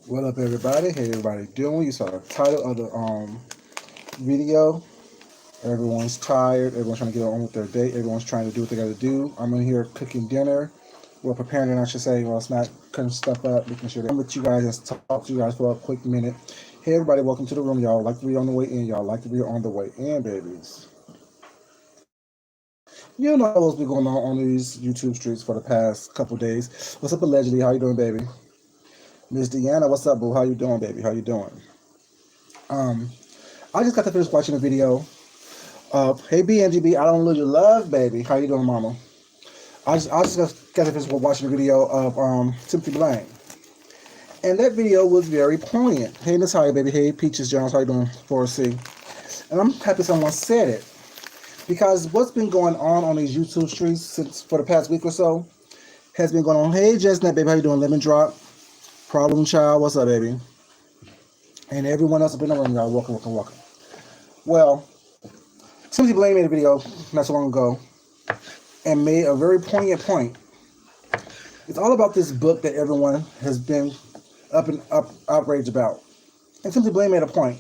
What up, everybody? Hey, everybody doing? You saw the title of the video. Everyone's tired. Everyone's trying to get on with their day. Everyone's trying to do what they got to do. I'm in here cooking dinner. Well, preparing dinner, I should say. Well, it's not cutting stuff up, making sure that I'm with you guys and talk to you guys for a quick minute. Hey, everybody, welcome to the room. Y'all like to be on the way in. Y'all like to be on the way in, babies. You know what's been going on these YouTube streets for the past couple days. What's up, allegedly? How you doing, baby? Miss Deanna, what's up, boo? How you doing, baby? How you doing? Um, I just got to finish watching a video of Hey BNGB, I don't lose your love, baby. How you doing, mama? I just got to finish watching a video of Timothy Blaine. And that video was very poignant. Hey Natalia, baby. Hey Peaches Jones, how you doing, 4C? And I'm happy someone said it. Because what's been going on these YouTube streets since for the past week or so has been going on. Hey Jesnet, baby, how you doing? Lemon Drop, Problem Child, what's up, baby? And everyone else up in the room, y'all. Welcome, welcome, welcome. Well, Timothy Blaine made a video not so long ago and made a very poignant point. It's all about this book that everyone has been outraged about. And Timothy Blaine made a point.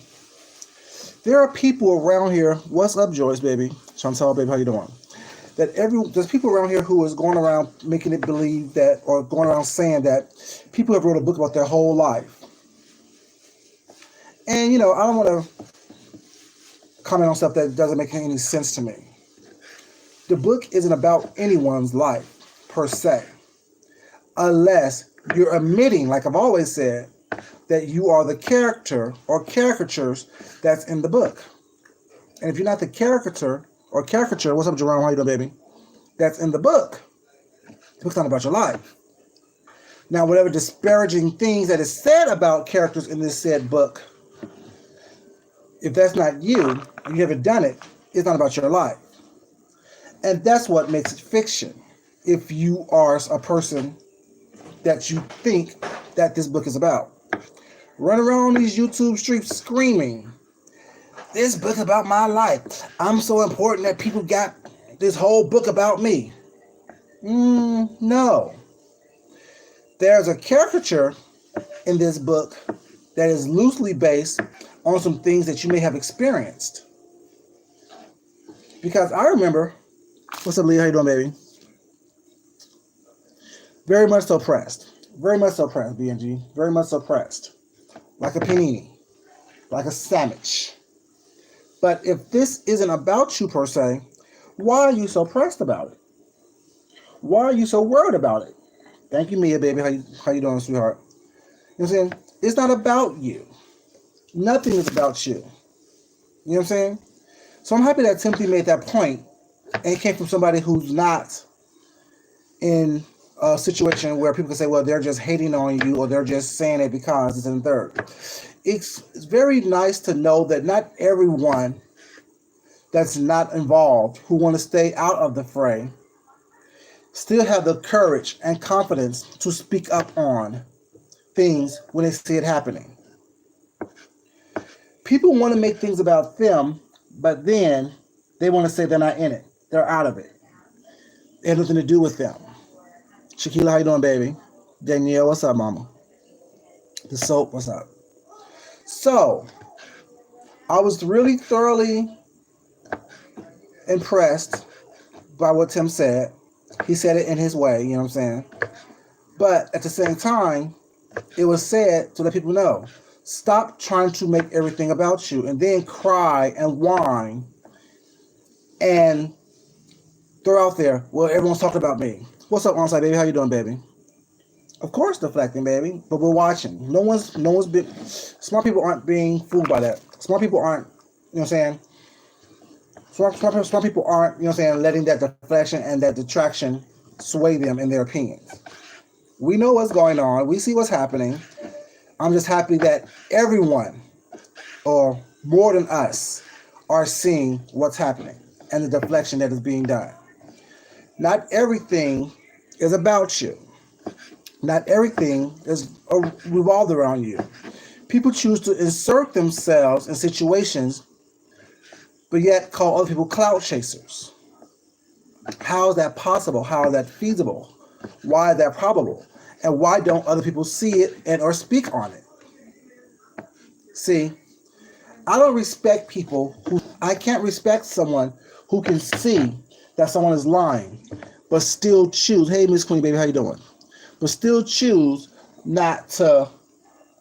There are people around here. What's up, Joyce, baby? Chantal, baby, how you doing? There's people around here who is going around making it believe that, or going around saying that people have wrote a book about their whole life. And I don't want to comment on stuff that doesn't make any sense to me. The book isn't about anyone's life per se, unless you're admitting, like I've always said, that you are the character or caricatures that's in the book. And if you're not the caricature, what's up, Jerome? How you doing, baby? That's in the book. The book's not about your life. Now, whatever disparaging things that is said about characters in this said book, if that's not you, you haven't done it, it's not about your life. And that's what makes it fiction. If you are a person that you think that this book is about. Run around these YouTube streets screaming, this book about my life. I'm so important that people got this whole book about me. No. There's a caricature in this book that is loosely based on some things that you may have experienced. Because I remember, what's up, Leah? How you doing, baby? Very much so pressed. Very much so pressed, BNG. Very much so pressed. Like a panini. Like a sandwich. But if this isn't about you per se, why are you so pressed about it? Why are you so worried about it? Thank you, Mia, baby. How you doing, sweetheart? You know what I'm saying? It's not about you. Nothing is about you. You know what I'm saying? So I'm happy that Timothy made that point, and it came from somebody who's not in a situation where people can say, well, they're just hating on you, or they're just saying it because it's in third. It's very nice to know that not everyone that's not involved, who want to stay out of the fray, still have the courage and confidence to speak up on things when they see it happening. People want to make things about them, but then they want to say they're not in it. They're out of it. It has nothing to do with them. Shaquila, how you doing, baby? Danielle, what's up, mama? The soap, what's up? So, I was really thoroughly impressed by what Tim said. He said it in his way, you know what I'm saying? But at the same time, it was said to let people know, stop trying to make everything about you and then cry and whine and throw out there, well, everyone's talking about me. What's up, onside, baby? How you doing, baby? Of course deflecting, baby, but we're watching. No one's been, smart people aren't being fooled by that. Smart people aren't, you know what I'm saying? Smart people aren't, you know what I'm saying, letting that deflection and that detraction sway them in their opinions. We know what's going on. We see what's happening. I'm just happy that everyone, or more than us, are seeing what's happening and the deflection that is being done. Not everything is about you. Not everything is revolved around you. People choose to insert themselves in situations, but yet call other people clout chasers. How is that possible? How is that feasible? Why is that probable? And why don't other people see it and or speak on it? See, I don't respect people I can't respect someone who can see that someone is lying, but still choose, hey, Miss Queen, baby, how you doing? But still choose not to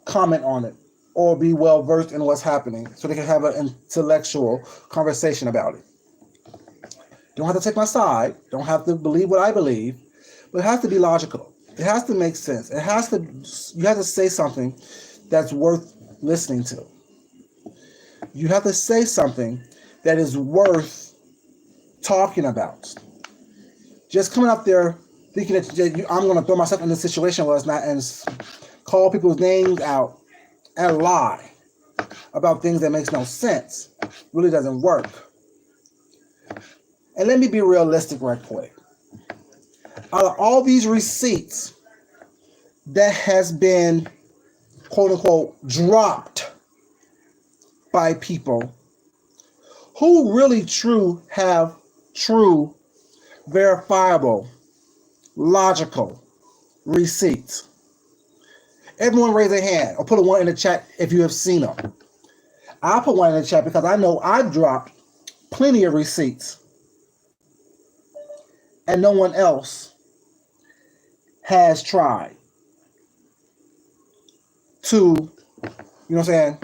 comment on it or be well versed in what's happening so they can have an intellectual conversation about it. Don't have to take my side, don't have to believe what I believe, but it has to be logical. It has to make sense. You have to say something that's worth listening to. You have to say something that is worth talking about. Just coming up there thinking that I'm going to throw myself in this situation where it's not, and call people's names out and lie about things that makes no sense really doesn't work. And let me be realistic right quick. Out of all these receipts that has been, quote unquote, dropped by people, who really have true, verifiable, logical receipts? Everyone raise their hand or put a one in the chat if you have seen them. I'll put one in the chat because I know I've dropped plenty of receipts and no one else has tried to, you know what I'm saying,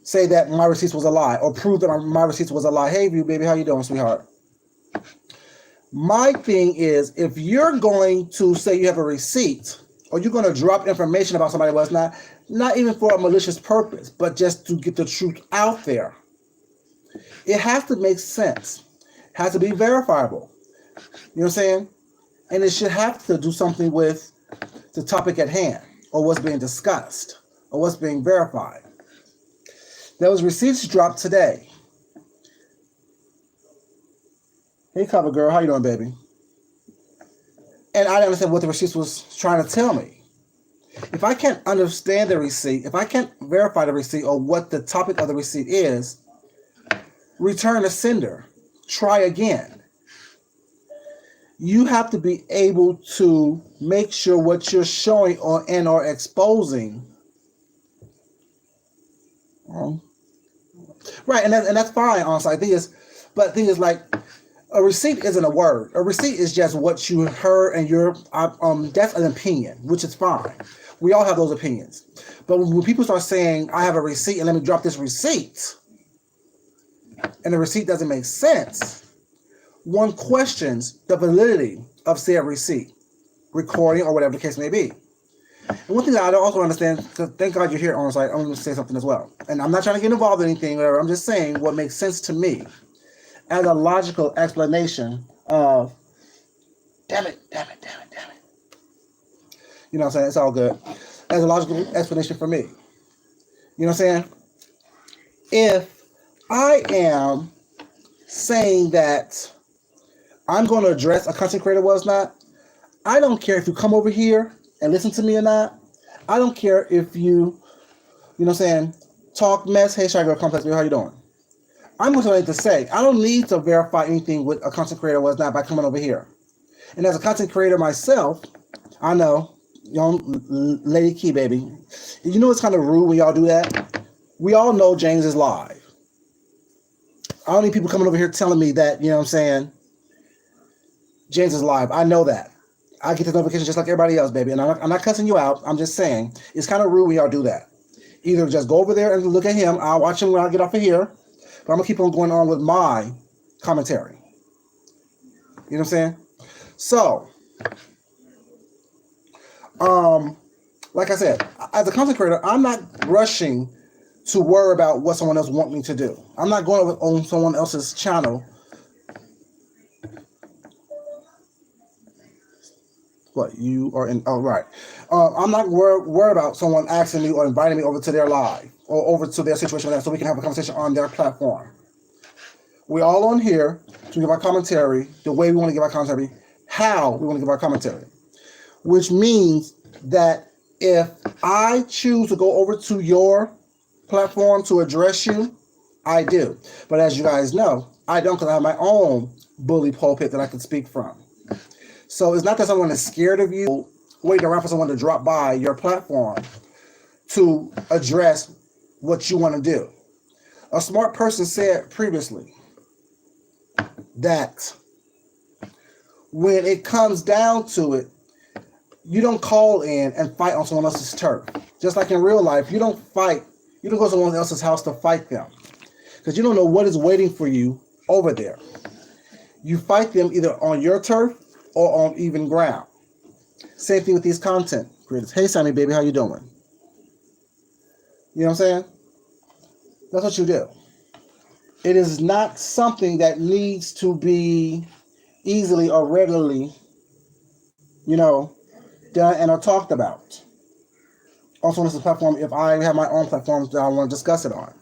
say that my receipts was a lie or prove that my receipts was a lie. Hey, you baby, how you doing, sweetheart? My thing is, if you're going to say you have a receipt or you're going to drop information about somebody was not even for a malicious purpose, but just to get the truth out there, it has to make sense. It has to be verifiable. You know what I'm saying? And it should have to do something with the topic at hand or what's being discussed or what's being verified. There was receipts dropped today. Hey, cover girl, how you doing, baby? And I didn't understand what the receipt was trying to tell me. If I can't understand the receipt, if I can't verify the receipt or what the topic of the receipt is, return the sender. Try again. You have to be able to make sure what you're showing or exposing. Right, and that's fine, honestly. The thing is, like, a receipt isn't a word. A receipt is just what you heard, and that's an opinion, which is fine. We all have those opinions. But when people start saying, I have a receipt and let me drop this receipt, and the receipt doesn't make sense, one questions the validity of said receipt, recording, or whatever the case may be. And one thing that I also understand, because thank God you're here on the site, I'm going to say something as well. And I'm not trying to get involved in anything, whatever. I'm just saying what makes sense to me as a logical explanation of, damn it. You know what I'm saying? It's all good. As a logical explanation for me. You know what I'm saying? If I am saying that I'm going to address a content creator was not, I don't care if you come over here and listen to me or not. I don't care if you know what I'm saying, talk mess. Hey, Shy Girl Complex, how you doing? I'm going to something to say. I don't need to verify anything with a content creator was not by coming over here. And as a content creator myself, I know, young Lady Key, baby, you know it's kind of rude when y'all do that? We all know James is live. I don't need people coming over here telling me that, you know what I'm saying, James is live. I know that. I get the notification just like everybody else, baby. And I'm not cussing you out. I'm just saying it's kind of rude when y'all do that. Either just go over there and look at him. I'll watch him when I get off of here. But I'm going to keep on going on with my commentary. You know what I'm saying? So, like I said, as a content creator, I'm not rushing to worry about what someone else wants me to do. I'm not going on someone else's channel. What, you are in? Oh, right. I'm not worried about someone asking me or inviting me over to their live or over to their situation so we can have a conversation on their platform. We're all on here to give our commentary the way we want to give our commentary, how we want to give our commentary, which means that if I choose to go over to your platform to address you, I do. But as you guys know, I don't, because I have my own bully pulpit that I can speak from. So it's not that someone is scared of you, waiting around for someone to drop by your platform to address what you want to do. A smart person said previously that when it comes down to it, you don't call in and fight on someone else's turf. Just like in real life, you don't fight, you don't go to someone else's house to fight them because you don't know what is waiting for you over there. You fight them either on your turf or on even ground. Same thing with these content creators. Hey, Sammy, baby, how you doing? You know what I'm saying? That's what you do. It is not something that needs to be easily or readily, done and or talked about. Also on this platform, if I have my own platforms that I want to discuss it on.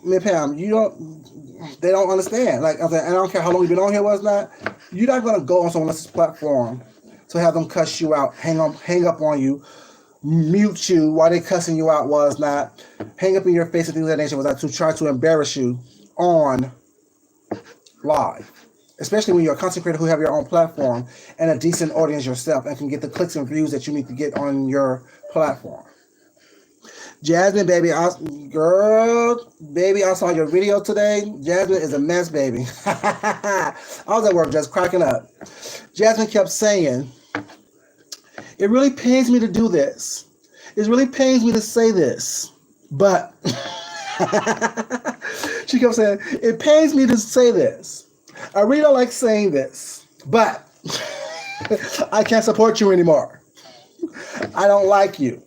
Me Pam, they don't understand. Like I said, and I don't care how long you've been on here was not. You're not gonna go on someone else's platform to have them cuss you out, hang up on you, mute you while they cussing you out was not, hang up in your face and things of that nature was not to try to embarrass you on live. Especially when you're a content creator who have your own platform and a decent audience yourself and can get the clicks and views that you need to get on your platform. Jasmine, baby, I saw your video today. Jasmine is a mess, baby. I was at work just cracking up. Jasmine kept saying, it really pains me to do this. It really pains me to say this. But she kept saying, it pains me to say this. I really don't like saying this, but I can't support you anymore. I don't like you.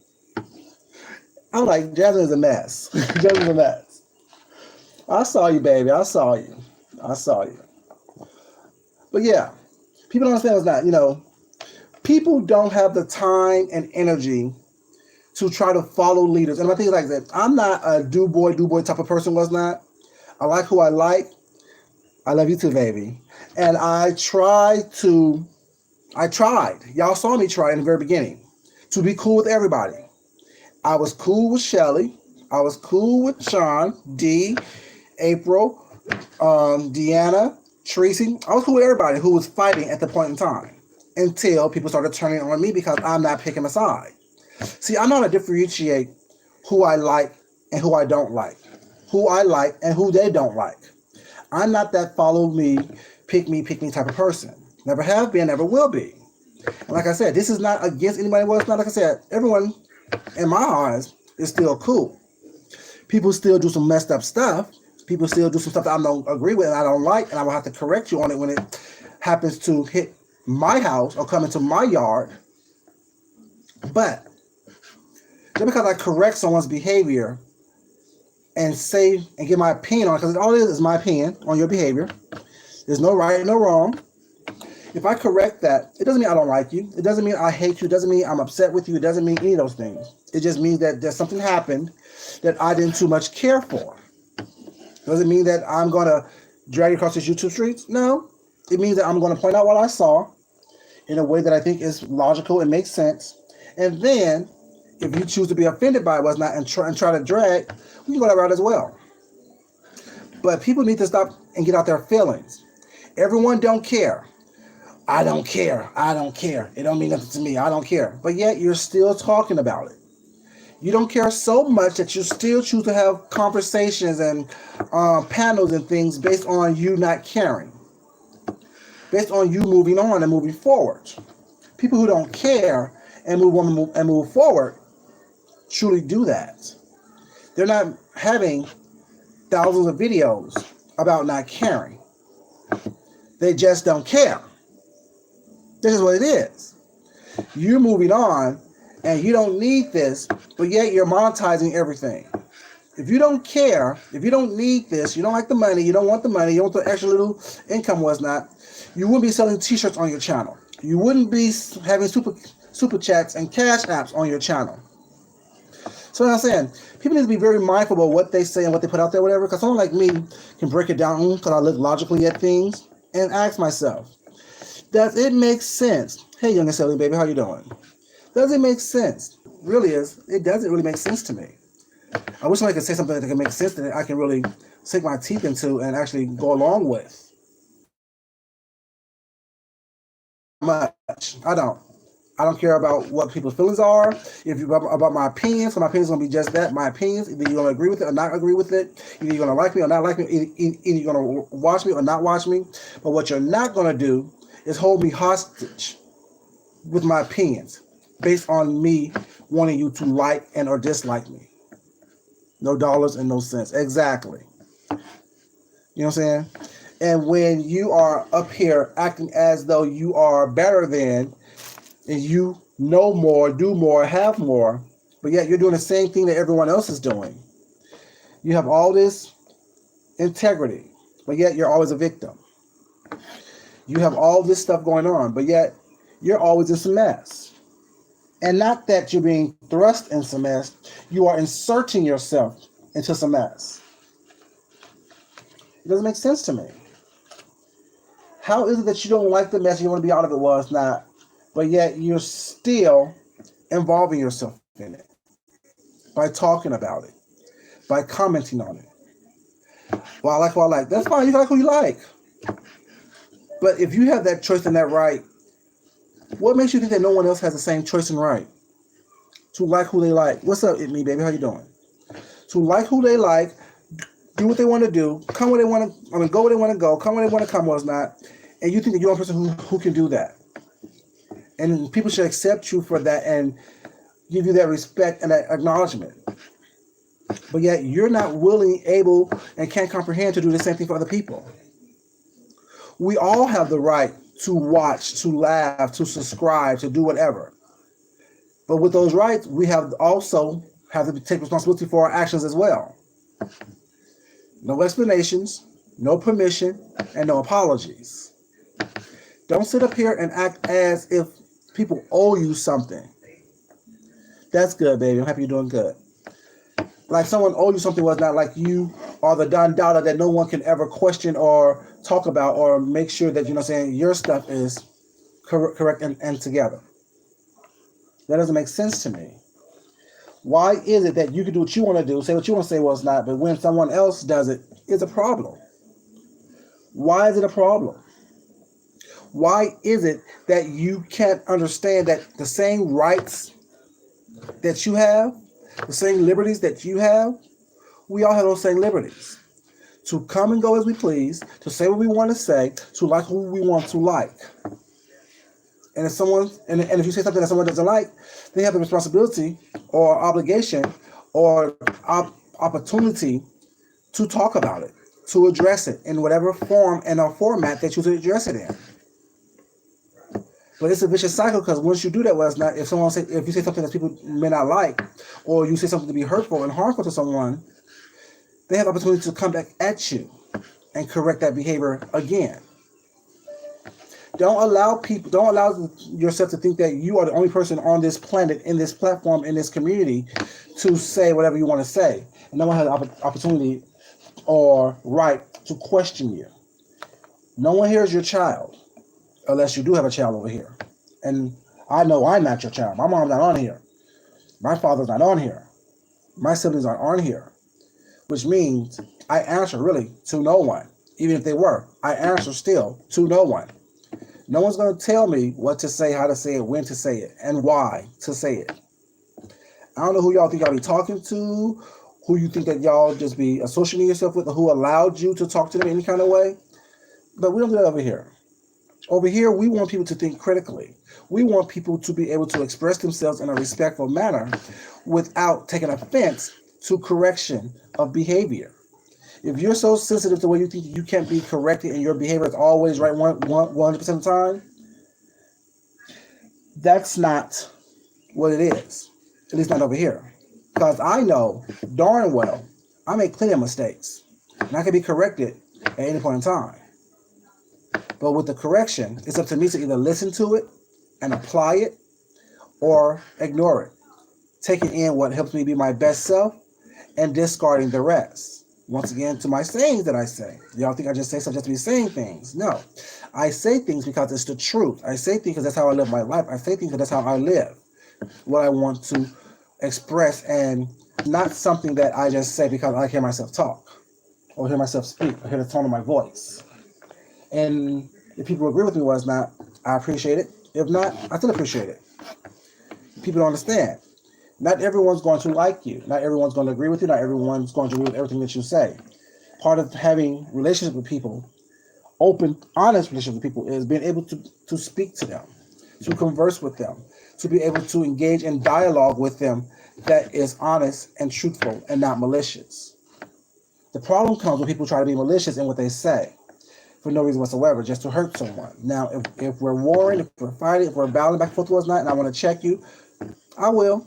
I'm like, Jasmine is a mess. Jasmine's a mess. I saw you, baby. I saw you. But yeah, people don't understand what's not, people don't have the time and energy to try to follow leaders. And my thing is like that. I'm not a do boy type of person, was not. I like who I like. I love you too, baby. And I tried. Y'all saw me try in the very beginning to be cool with everybody. I was cool with Shelly. I was cool with Sean, D, April, Deanna, Tracy. I was cool with everybody who was fighting at the point in time until people started turning on me because I'm not picking a side. See, I know how to differentiate who I like and who I don't like, who I like and who they don't like. I'm not that follow me type of person. Never have been, never will be. And like I said, this is not against anybody. Well, it's not like I said, everyone in my eyes is still cool. People still do some messed up stuff. People still do some stuff that I don't agree with and I don't like, and I will have to correct you on it when it happens to hit my house or come into my yard. But just because I correct someone's behavior and say and give my opinion on it, because all it is my opinion on your behavior. There's no right, no wrong. If I correct that, it doesn't mean I don't like you. It doesn't mean I hate you. It doesn't mean I'm upset with you. It doesn't mean any of those things. It just means that there's something happened that I didn't too much care for. Does it mean that I'm going to drag you across these YouTube streets? No. It means that I'm going to point out what I saw in a way that I think is logical and makes sense. And then, if you choose to be offended by what's not and try to drag, we can go that route as well. But people need to stop and get out their feelings. Everyone don't care. I don't care. It don't mean nothing to me. I don't care. But yet you're still talking about it. You don't care so much that you still choose to have conversations and panels and things based on you not caring. Based on you moving on and moving forward. People who don't care and move forward truly do that. They're not having thousands of videos about not caring. They just don't care. This is what it is. You're moving on and you don't need this, but yet you're monetizing everything. If you don't care, if you don't need this, you don't like the money, you don't want the money, you don't want the extra little income was not, you wouldn't be selling t-shirts on your channel. You wouldn't be having super chats and cash apps on your channel. So what I'm saying, people need to be very mindful about what they say and what they put out there, whatever, because someone like me can break it down because I look logically at things and ask myself, does it make sense? Hey, young and silly baby, how you doing? Does it make sense? Really is. It doesn't really make sense to me. I wish somebody could say something that can make sense that I can really sink my teeth into and actually go along with. Much. I don't. I don't care about what people's feelings are. If you about my opinions, so my opinions gonna be just that, my opinions. Either you're gonna agree with it or not agree with it. Either you're gonna like me or not like me. Either you're gonna watch me or not watch me. But what you're not gonna do is hold me hostage with my opinions based on me wanting you to like and or dislike me. No dollars and no cents. Exactly. You know what I'm saying? And when you are up here acting as though you are better than, and you know more, do more, have more, but yet you're doing the same thing that everyone else is doing. You have all this integrity, but yet you're always a victim. You have all this stuff going on, but yet you're always in some mess. And not that you're being thrust in some mess, you are inserting yourself into some mess. It doesn't make sense to me. How is it that you don't like the mess, you want to be out of it? Well, it's not. But yet you're still involving yourself in it by talking about it, by commenting on it. Well, I like what I like. That's fine. You like who you like. But if you have that choice and that right, what makes you think that no one else has the same choice and right to like who they like? What's up, me baby? How you doing? To like who they like, do what they want to do, come where they want to. I mean, go where they want to go, come where they want to come. What's not, and you think that you're a person who can do that, and people should accept you for that and give you that respect and that acknowledgement. But yet you're not willing, able, and can't comprehend to do the same thing for other people. We all have the right to watch, to laugh, to subscribe, to do whatever. But with those rights, we have also have to take responsibility for our actions as well. No explanations, no permission, and no apologies. Don't sit up here and act as if people owe you something. That's good, baby. I'm happy you're doing good. Like someone owed you something was not like you are the Don Dada that no one can ever question or talk about or make sure that, you know what I'm saying, your stuff is correct and together. That doesn't make sense to me. Why is it that you can do what you want to do, say what you want to say was not, but when someone else does it, it's a problem? Why is it a problem? Why is it that you can't understand that the same rights that you have, the same liberties that you have, we all have those same liberties. To come and go as we please, to say what we want to say, to like who we want to like. And if someone, and if you say something that someone doesn't like, they have the responsibility or obligation or opportunity to talk about it, to address it in whatever form and or format that you should address it in. But it's a vicious cycle because once you do that, well, it's not. If you say something that people may not like, or you say something to be hurtful and harmful to someone, they have the opportunity to come back at you and correct that behavior again. Don't allow yourself to think that you are the only person on this planet, in this platform, in this community, to say whatever you want to say, and no one has the opportunity or right to question you. No one here is your child. Unless you do have a child over here. And I know I'm not your child. My mom's not on here. My father's not on here. My siblings aren't on here. Which means I answer really to no one. Even if they were, I answer still to no one. No one's going to tell me what to say, how to say it, when to say it, and why to say it. I don't know who y'all think y'all be talking to, who you think that y'all just be associating yourself with, or who allowed you to talk to them any kind of way. But we don't do that over here. Over here, we want people to think critically. We want people to be able to express themselves in a respectful manner without taking offense to correction of behavior. If you're so sensitive to where you think you can't be corrected and your behavior is always right 100% of the time, that's not what it is. At least not over here. Because I know darn well I make plenty of mistakes. And I can be corrected at any point in time. But with the correction, it's up to me to either listen to it and apply it or ignore it. Taking in what helps me be my best self and discarding the rest. Once again, to my sayings that I say. Y'all think I just say stuff just to be saying things. No. I say things because it's the truth. I say things because that's how I live my life. I say things because that's how I live. What I want to express, and not something that I just say because I hear myself talk or hear myself speak or hear the tone of my voice. And if people agree with me or not, I appreciate it. If not, I still appreciate it. people don't understand. Not everyone's going to like you. Not everyone's going to agree with you. Not everyone's going to agree with everything that you say. Part of having relationships with people, open, honest relationships with people, is being able to speak to them, to converse with them, to be able to engage in dialogue with them that is honest and truthful and not malicious. The problem comes when people try to be malicious in what they say for no reason whatsoever, just to hurt someone. Now, if we're warring, if we're fighting, if we're battling back and forth towards night, and I want to check you, I will.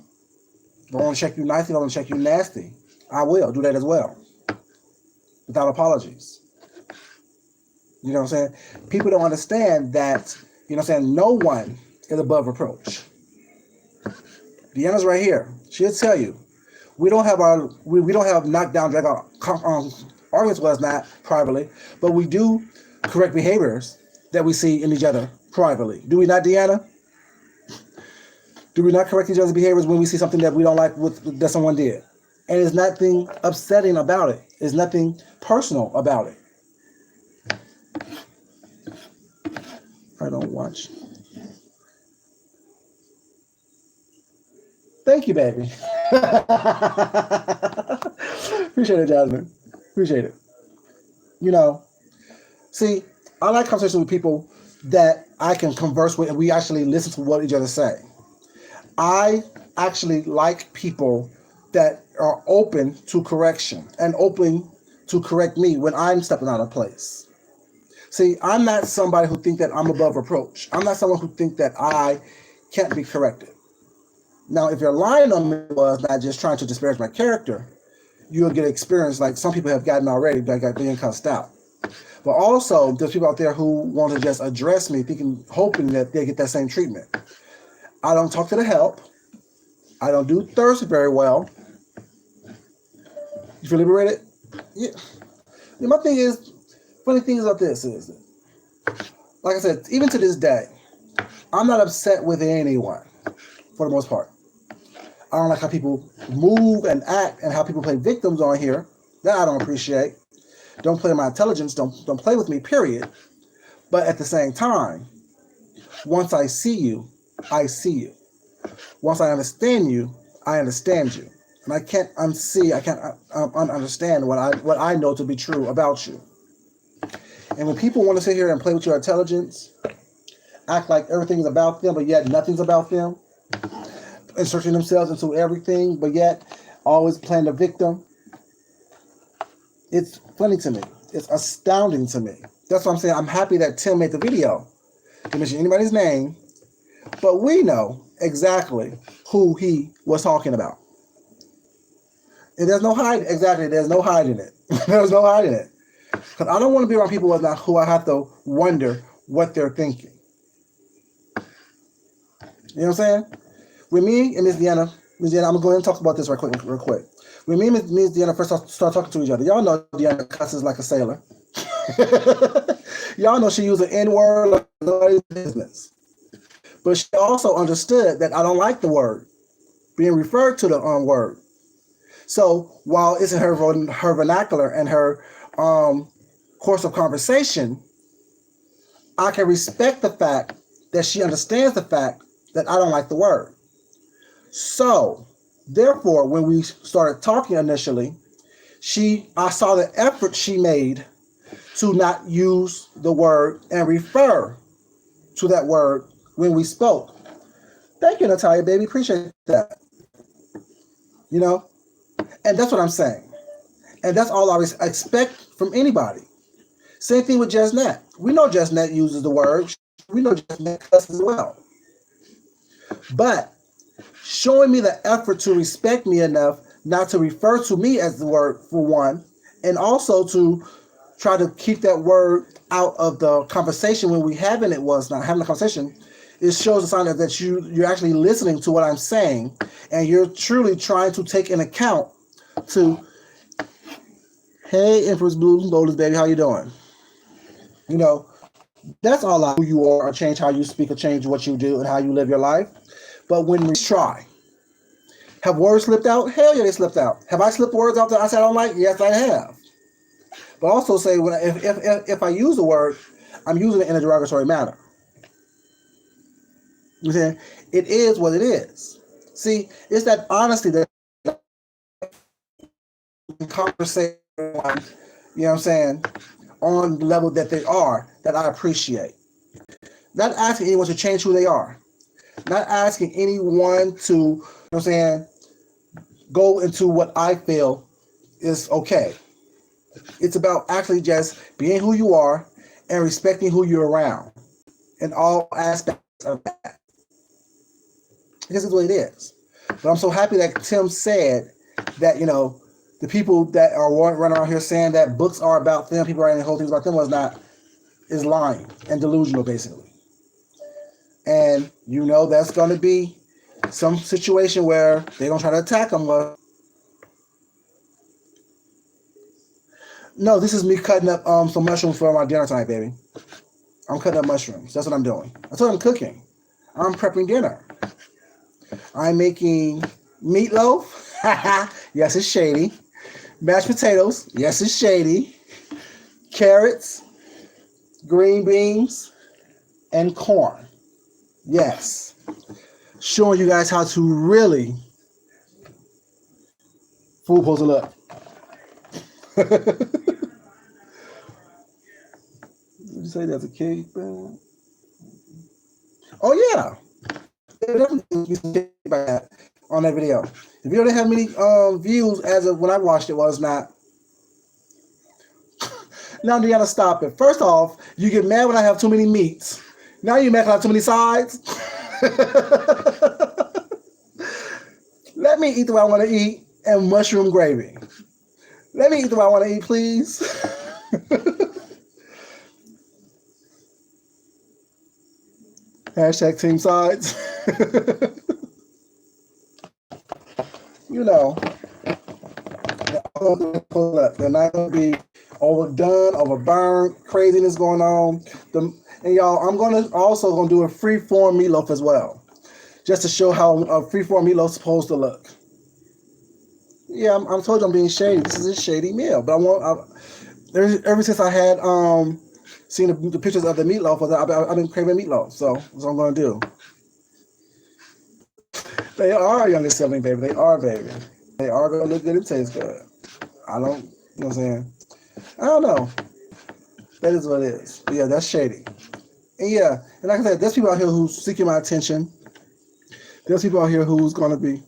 If I want to check you nicely, if I want to check you nasty, I will do that as well, without apologies. You know what I'm saying? People don't understand that, you know what I'm saying, no one is above reproach. Deanna's right here. She'll tell you. We don't have knockdown, drag out arguments with us, not privately, but we do correct behaviors that we see in each other privately. Do we not, Deanna? Do we not correct each other's behaviors when we see something that we don't like that someone did? And there's nothing upsetting about it. There's nothing personal about it. I don't watch. Thank you, baby. Appreciate it, Jasmine. Appreciate it. You know, see, I like conversations with people that I can converse with and we actually listen to what each other say. I actually like people that are open to correction and open to correct me when I'm stepping out of place. See, I'm not somebody who think that I'm above reproach. I'm not someone who think that I can't be corrected. Now, if you're lying on me, was not just trying to disparage my character, you'll get experience like some people have gotten already by being cussed out. But also, there's people out there who want to just address me, hoping that they get that same treatment. I don't talk to the help. I don't do thirst very well. You feel liberated? Yeah. My thing is, funny thing about this is, like I said, even to this day, I'm not upset with anyone, for the most part. I don't like how people move and act and how people play victims on here. That I don't appreciate. Don't play my intelligence. Don't play with me, period. But at the same time, once I see you, I see you. Once I understand you, I understand you. And I can't unsee, I can't understand what I know to be true about you. And when people want to sit here and play with your intelligence, act like everything is about them, but yet nothing's about them, inserting themselves into everything, but yet always playing the victim, it's funny to me. It's astounding to me. That's what I'm saying. I'm happy that Tim made the video. Didn't mention anybody's name, but we know exactly who he was talking about. And there's no hiding. Exactly, there's no hiding it. There's no hiding it. Because I don't want to be around people who I have to wonder what they're thinking. You know what I'm saying? With me and Miss Deanna, I'm going to go ahead and talk about this real quick. When me and Miss Deanna first start talking to each other, y'all know Deanna cusses like a sailor. Y'all know she used an N-word like nobody's business. But she also understood that I don't like the word being referred to the word. So while it's in her vernacular and her course of conversation, I can respect the fact that she understands the fact that I don't like the word. So, therefore, when we started talking initially, I saw the effort she made to not use the word and refer to that word when we spoke. Thank you, Natalia, baby. Appreciate that. You know? And that's what I'm saying. And that's all I expect from anybody. Same thing with Jesnet. We know Jesnet uses the word. We know Jesnet cusses as well. But showing me the effort to respect me enough not to refer to me as the word for one, and also to try to keep that word out of the conversation when we having it was not having a conversation, it shows a sign that you're actually listening to what I'm saying, and you're truly trying to take in account to, hey, Empress Blue, Lotus baby, how you doing? You know, that's all who you are, or change how you speak, or change what you do and how you live your life. But when we try, have words slipped out? Hell yeah, they slipped out. Have I slipped words out that I said I don't like? Yes, I have. But also say if I use a word, I'm using it in a derogatory manner. You see, it is what it is. See, it's that honesty that conversation, you know what I'm saying, on the level that they are, that I appreciate. Not asking anyone to change who they are. Not asking anyone to, you know what I'm saying, go into what I feel is okay. It's about actually just being who you are and respecting who you're around in all aspects of that. This is what it is. But I'm so happy that Tim said that, the people that are running around here saying that books are about them, people writing whole things about them is lying and delusional, basically. And that's going to be some situation where they're going to try to attack them. No, this is me cutting up some mushrooms for my dinner tonight, baby. I'm cutting up mushrooms. That's what I'm doing. That's what I'm cooking. I'm prepping dinner. I'm making meatloaf. Yes, it's shady. Mashed potatoes. Yes, it's shady. Carrots, green beans, and corn. Yes. Showing you guys how to really food supposed to look. Did you say that's a cake? Oh yeah. On that video. The video didn't have many views as of when I watched it. Was not. Now, Deanna, stop it. First off, you get mad when I have too many meats. Now you mad when I have too many sides. Let me eat the way I want to eat and mushroom gravy. Let me eat the way I want to eat, please. Hashtag team sides. They're not going to be overdone, overburned, craziness going on. And y'all, I'm going to also do a free-form meatloaf as well, just to show how a free-form meatloaf is supposed to look. Yeah, I'm told you I'm being shady. This is a shady meal, but ever since I had seen the pictures of the meatloaf, I've been craving meatloaf. So that's what I'm going to do. They are youngest sibling, baby. They are, baby. They are going to look good and taste good. I don't, you know what I'm saying? I don't know. That is what it is. But yeah, that's shady. And yeah, and like I said, there's people out here who's seeking my attention. There's people out here who's going to be.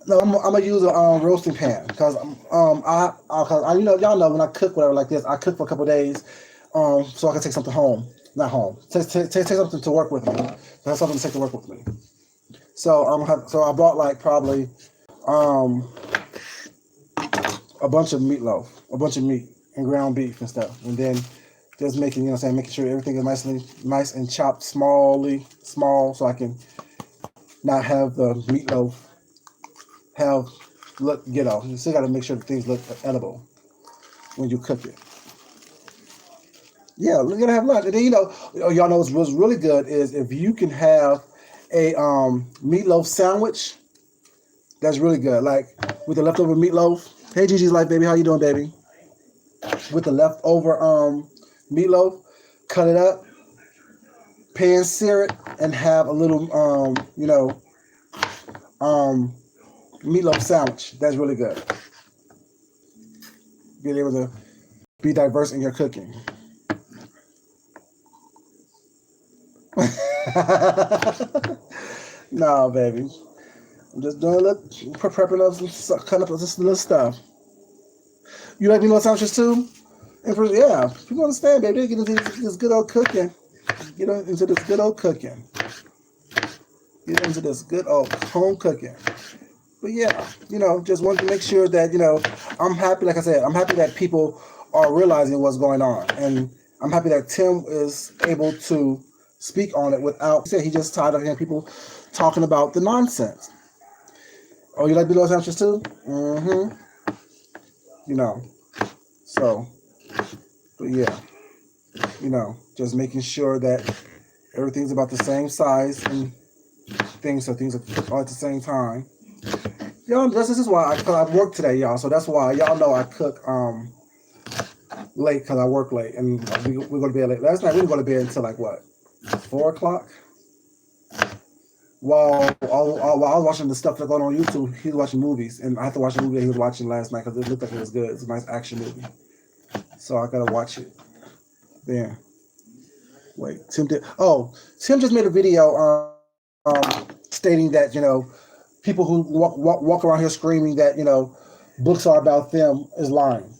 No, I'm gonna use a roasting pan because y'all know when I cook whatever like this, I cook for a couple of days, so I can take something home. Not home. Take something to work with me. Have something to take to work with me. So I bought like probably a bunch of meatloaf, a bunch of meat and ground beef and stuff, and then just making making sure everything is nice and chopped small, so I can not have the meatloaf look ghetto. You still got to make sure that things look edible when you cook it. Yeah, we're gonna have lunch, and then y'all know what's really good is if you can have a meatloaf sandwich. That's really good. Like with the leftover meatloaf. Hey, Gigi's Life, baby, how you doing, baby? With the leftover meatloaf, cut it up, pan sear it, and have a little meatloaf sandwich. That's really good. Being able to be diverse in your cooking. No, baby. I'm just doing prepping up cutting up this little stuff. You like meatloaf sandwiches too? Yeah, people understand, baby. They get into this good old cooking. Get into this good old cooking. Get into this good old home cooking. But yeah, just wanted to make sure that, I'm happy, like I said, I'm happy that people are realizing what's going on. And I'm happy that Tim is able to speak on it without, he said he just tired of hearing people talking about the nonsense. Oh, you like meatloaf sandwiches too? Mm-hmm. So, but yeah, just making sure that everything's about the same size and things, so things are all at the same time. Y'all, this is why I work today, y'all. So that's why y'all know I cook late because I work late, and we go to bed late. Last night we didn't go to bed until like what, 4 o'clock. while I was watching the stuff that going on YouTube, he was watching movies, and I had to watch a movie that he was watching last night because it looked like it was good. It's a nice action movie, so I gotta watch it. Then wait, Tim did. Oh, Tim just made a video stating that people who walk around here screaming that books are about them is lying.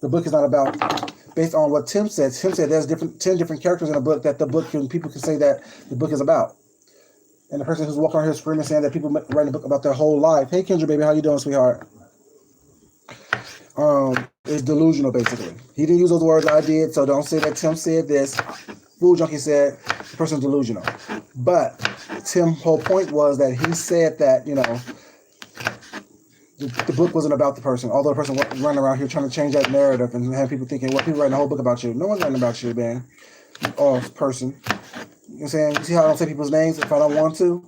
The book is not about. Based on what Tim said there's 10 different characters in a book that people can say that the book is about. And the person who's walking around here screaming saying that people writing a book about their whole life. Hey Kendra, baby, how you doing, sweetheart? Is delusional basically. He didn't use those words, I did, so don't say that Tim said this. Food Junkie said the person's delusional. But Tim's whole point was that he said that, the book wasn't about the person. Although the person running around here trying to change that narrative and have people thinking, well, people writing a whole book about you. No one's writing about you, man. Or person. You know what I'm saying? You see how I don't say people's names if I don't want to?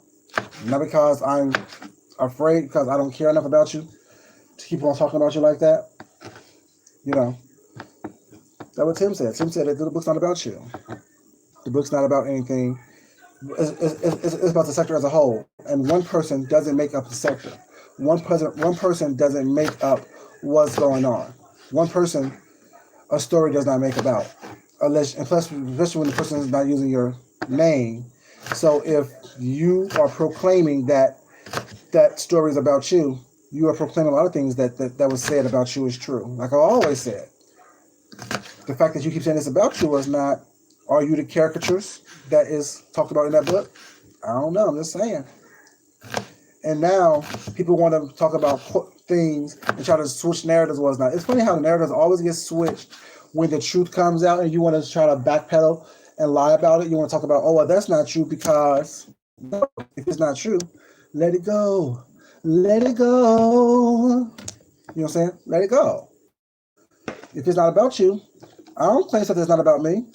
Not because I'm afraid, because I don't care enough about you to keep on talking about you like that. That's what Tim said. Tim said that the book's not about you. The book's not about anything. It's about the sector as a whole. And one person doesn't make up the sector. One person doesn't make up what's going on. One person, a story does not make about. Especially when the person is not using your name. So if you are proclaiming that story is about you, you are proclaiming a lot of things that was said about you is true. Like I always said. The fact that you keep saying it's about you is not, are you the caricatures that is talked about in that book? I don't know, I'm just saying. And now people want to talk about things and try to switch narratives. Was not. It's funny how the narratives always get switched when the truth comes out, and you want to try to backpedal and lie about it. You want to talk about, oh, well, that's not true because no, if it's not true, let it go. Let it go. You know what I'm saying? Let it go. If it's not about you, I don't claim stuff that's not about me.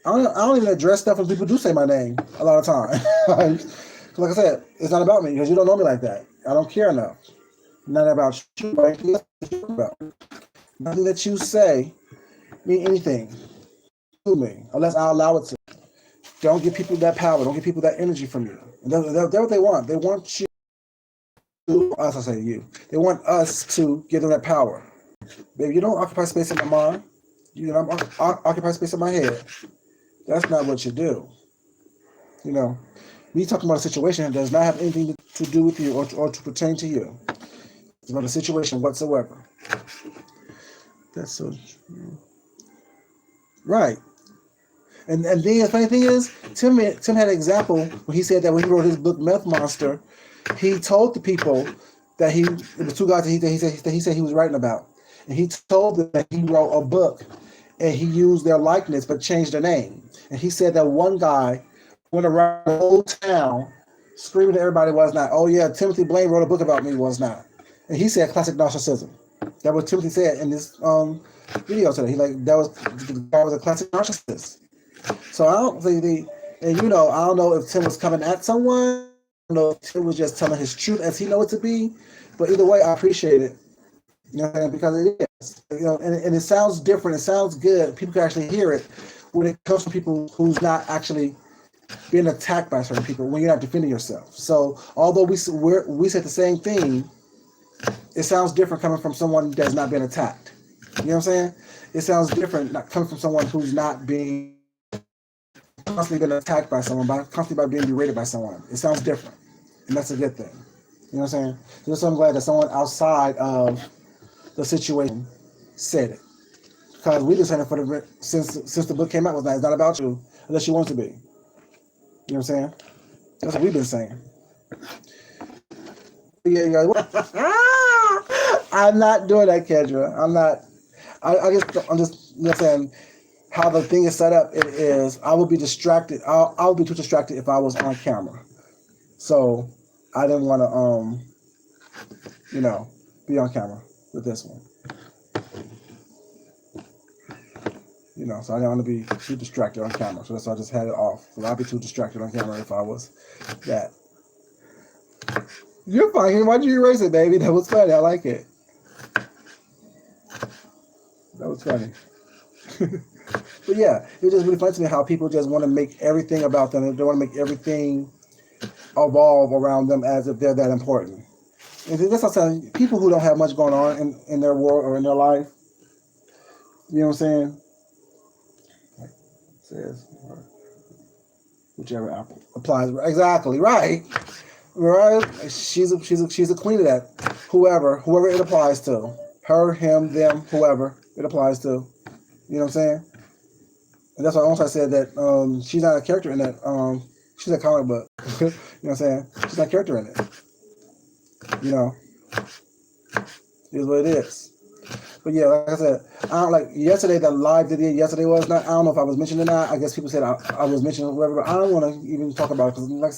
I don't even address stuff when people do say my name a lot of times. Like I said, it's not about me because you don't know me like that. I don't care enough. Not about you. Nothing that you say mean anything to me unless I allow it to. Don't give people that power. Don't give people that energy from you. And that's what they want. They want you. Us, I say you. They want us to give them that power. Baby, you don't occupy space in my mind. You don't occupy space in my head. That's not what you do. Me talking about a situation that does not have anything to do with you or to pertain to you. It's about a situation whatsoever. That's so true. Right. And then the funny thing is, Tim had an example when he said that when he wrote his book Meth Monster, he told the people that it was two guys that he said he was writing about. And he told them that he wrote a book and he used their likeness but changed their name. And he said that one guy went around the whole town screaming to everybody was not, oh yeah, Timothy Blaine wrote a book about me, was not. And he said classic narcissism. That was Timothy said in this video today. The guy was a classic narcissist. So I don't think I don't know if Tim was coming at someone. I don't know if Tim was just telling his truth as he knows it to be. But either way, I appreciate it. Because it is. And it sounds different. It sounds good. People can actually hear it when it comes from people who's not actually being attacked by certain people, when you're not defending yourself. So although we said the same thing, it sounds different coming from someone that's not being attacked. You know what I'm saying? It sounds different not coming from someone who's not being constantly been attacked by someone, constantly by being berated by someone. It sounds different, and that's a good thing. You know what I'm saying? So I'm glad that someone outside of the situation said it, because we've been saying it since the book came out. It's not about you unless you want it to be. You know what I'm saying? That's what we've been saying. Yeah. I'm not doing that, Kendra. I'm not. I'm just saying how the thing is set up. It is. I would be distracted. I would be too distracted if I was on camera. So I didn't want to, be on camera with this one. So I didn't want to be too distracted on camera. So that's why I just had it off. So I'd be too distracted on camera if I was that. You're fine. Why'd you erase it, baby? That was funny. I like it. That was funny. But yeah, it was just really funny to me how people just want to make everything about them. They want to make everything evolve around them as if they're that important. And that's what I'm saying. People who don't have much going on in their world or in their life, you know what I'm saying? Like it says, whichever apple applies. Exactly, right. Right? She's a queen of that. Whoever it applies to. Her, him, them, whoever it applies to. You know what I'm saying? And that's why I said that she's not a character in that. She's a comic book. You know what I'm saying? She's not a character in it. You know, it is what it is. But yeah, like I said, I don't like yesterday. That live video yesterday was not. I don't know if I was mentioned or not. I guess people said I was mentioned, whatever. But I don't want to even talk about it because, like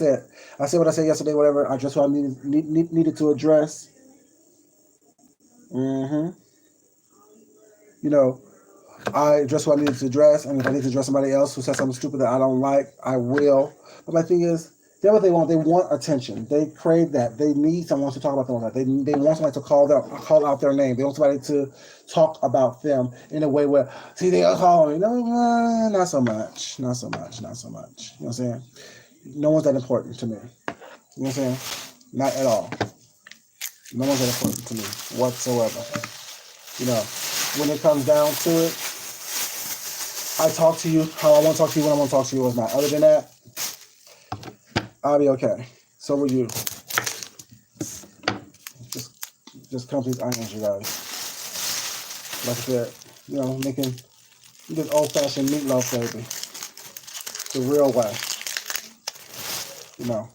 I said what I said yesterday. Whatever. I addressed what I needed to address. You know, I addressed what I needed to address, and if I need to address somebody else who says something stupid that I don't like, I will. But my thing is, that's what they want. They want attention. They crave that. They need someone to talk about them all that. They want somebody to call out their name. They want somebody to talk about them in a way where, see, they are calling me. No, not so much. Not so much. Not so much. You know what I'm saying? No one's that important to me. You know what I'm saying? Not at all. No one's that important to me whatsoever. You know, when it comes down to it, I talk to you how I want to talk to you when I want to talk to you. Or not. Other than that, I'll be okay. So will you. Just come these onions, you guys. Like I said, you know, making this old-fashioned meatloaf, baby. The real way. You know,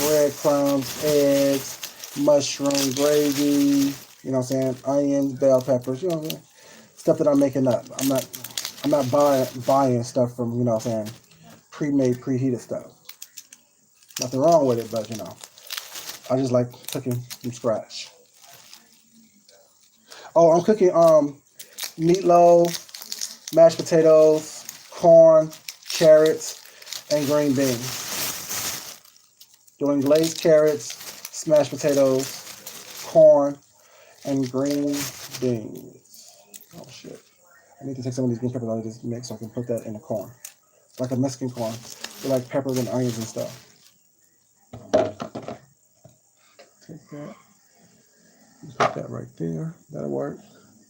breadcrumbs, eggs, mushroom gravy. You know what I'm saying? Onions, bell peppers. You know what I'm saying? Stuff that I'm making up. I'm not buying stuff from, you know what I'm saying, pre-made, preheated stuff. Nothing wrong with it, but, you know, I just like cooking from scratch. Oh, I'm cooking meatloaf, mashed potatoes, corn, carrots, and green beans. Doing glazed carrots, smashed potatoes, corn, and green beans. Oh, shit. I need to take some of these green peppers out of this mix so I can put that in the corn. Like a Mexican corn. With like peppers and onions and stuff. Take that. Put that right there. That'll work.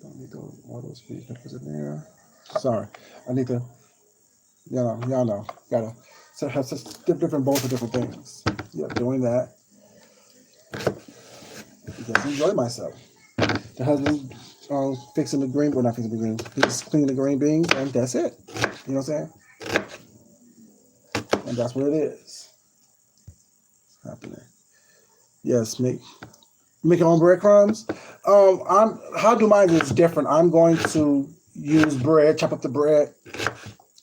Don't need all those green peppers in there. Sorry. I need to, y'all know. Gotta have different bowls for different things. Yeah, doing that. Just enjoy myself. The husband fixing the green, or not fixing the green, he's cleaning the green beans, and that's it. You know what I'm saying? And that's what it is. It's happening. Yes, make your own breadcrumbs. How do mine is different. I'm going to use bread, chop up the bread,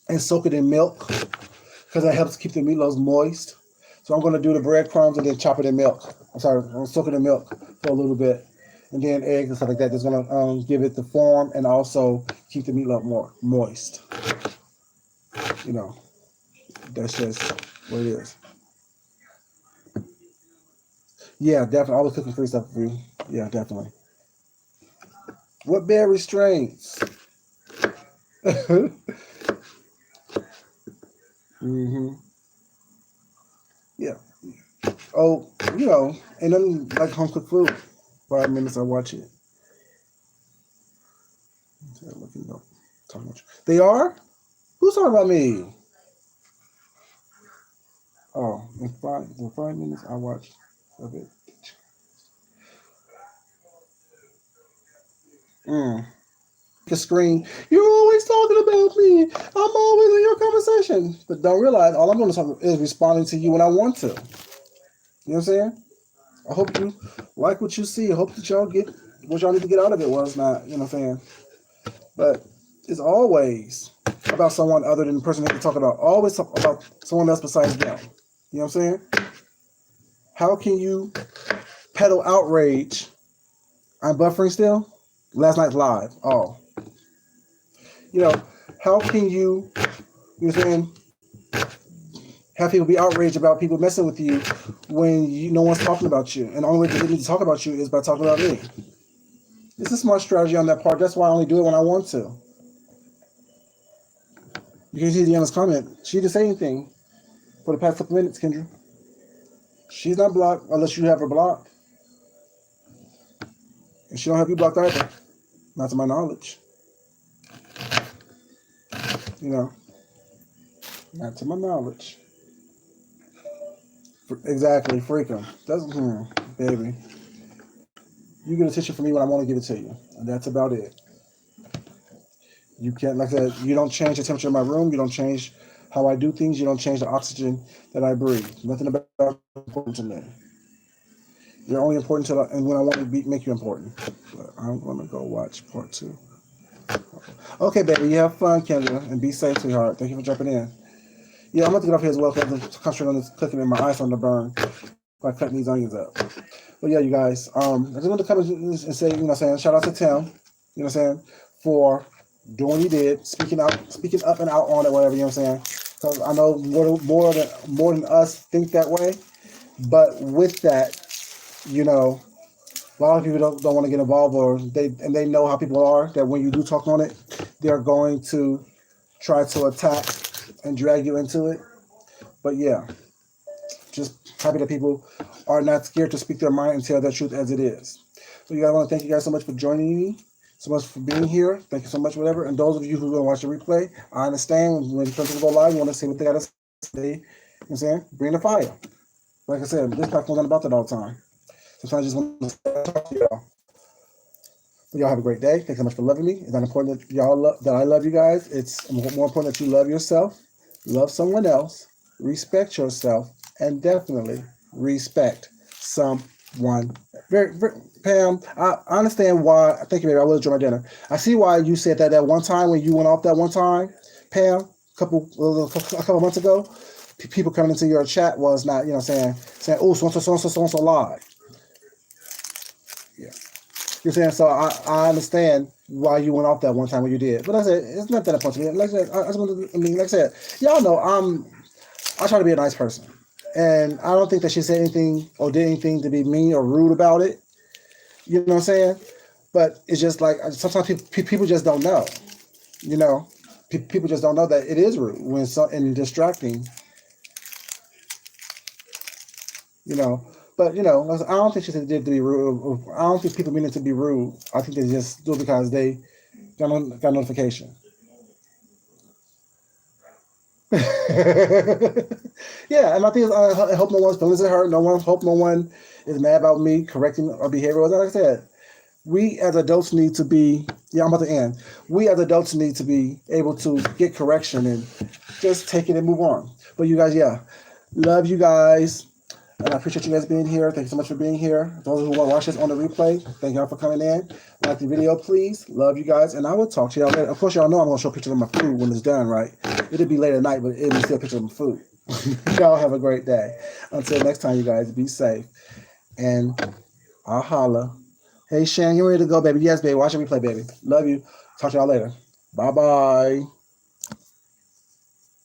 and soak it in milk because that helps keep the meatloaf moist. So I'm going to do the breadcrumbs and then chop it in milk. I'm going to soak it in milk for a little bit, and then eggs and stuff like that. That's going to give it the form and also keep the meatloaf more moist. You know, that's just what it is. Yeah, definitely. I was cooking free stuff for you. Yeah, definitely. What bear restraints? Yeah. Oh, you know, and then like home cooked food. 5 minutes I watch it. They are? Who's talking about me? Oh, in 5 minutes I watch of it. The screen. You're always talking about me. I'm always in your conversation. But don't realize all I'm doing is responding to you when I want to. You know what I'm saying? I hope you like what you see. I hope that y'all get what y'all need to get out of it. Well, it's not, you know what I'm saying? But it's always about someone other than the person that you talk about. Always talk about someone else besides them. You know what I'm saying? How can you peddle outrage? I'm buffering still? Last night's live. Oh. You know, how can you know what I'm saying, have people be outraged about people messing with you when no one's talking about you? And the only way to get me to talk about you is by talking about me. It's a smart strategy on that part. That's why I only do it when I want to. You can see Deanna's comment. She didn't say anything for the past couple minutes, Kendra. She's not blocked unless you have her blocked. And she don't have you blocked either. Not to my knowledge. You know. Not to my knowledge. Exactly. Freak them. That's, baby. You get attention from me when I want to give it to you. And that's about it. You can't, like I said, you don't change the temperature of my room. You don't change how I do things. You don't change the oxygen that I breathe. Nothing about it is important to me. You're only important to, and when I want to make you important. But I'm going to go watch part 2. Okay, baby, you have fun, Kendra, and be safe, sweetheart. Thank you for jumping in. Yeah, I'm going to get off here as well because I'm concentrating on this cooking and my eyes on the burn by cutting these onions up. But yeah, you guys, I just want to come and say, you know what I'm saying, shout out to Tim, you know what I'm saying, for doing what he did, speaking up and out on it, whatever, you know what I'm saying. Because I know more than us think that way. But with that, you know, a lot of people don't want to get involved, or they know how people are, that when you do talk on it, they're going to try to attack and drag you into it. But yeah, just happy that people are not scared to speak their mind and tell their truth as it is. So you guys, I want to thank you guys so much for joining me, so much for being here. Thank you so much, whatever. And those of you who are going to watch the replay, I understand when people go live, you want to see what they got to say. You know what I'm saying? Bring the fire. Like I said, this platform's not about that all the time. Sometimes I just want to talk to y'all. But y'all have a great day. Thanks so much for loving me. It's not important that that I love you guys. It's more important that you love yourself, love someone else, respect yourself, and definitely respect someone. Pam, I understand why. Thank you, baby. I will enjoy my dinner. I see why you said that one time when you went off that one time, Pam, a couple months ago. People coming into your chat was not, you know, saying, oh, so live. Yeah. You're saying, so I understand why you went off that one time when you did. But like I said, it's not that important to me. Like I said, y'all know I try to be a nice person. And I don't think that she said anything or did anything to be mean or rude about it. You know what I'm saying? But it's just like, sometimes people just don't know. You know? People just don't know that it is rude when and distracting. You know? But, you know, I don't think she did to be rude. I don't think people mean it to be rude. I think they just do it because they got notification. Yeah, and I think I hope no one's feelings are hurt. Hope no one is mad about me correcting our behavior. Like I said, we as adults need to be, I'm about to end. We as adults need to be able to get correction and just take it and move on. But you guys, yeah, love you guys. And I appreciate you guys being here. Thank you so much for being here. Those who want to watch this on the replay, thank y'all for coming in. Like the video, please. Love you guys. And I will talk to y'all later. Of course, y'all know I'm going to show pictures of my food when it's done, right? It'll be late at night, but it'll be still a picture of my food. Y'all have a great day. Until next time, you guys, be safe. And I'll holla. Hey, Shan, you ready to go, baby? Yes, baby. Watch the replay, baby. Love you. Talk to y'all later. Bye-bye.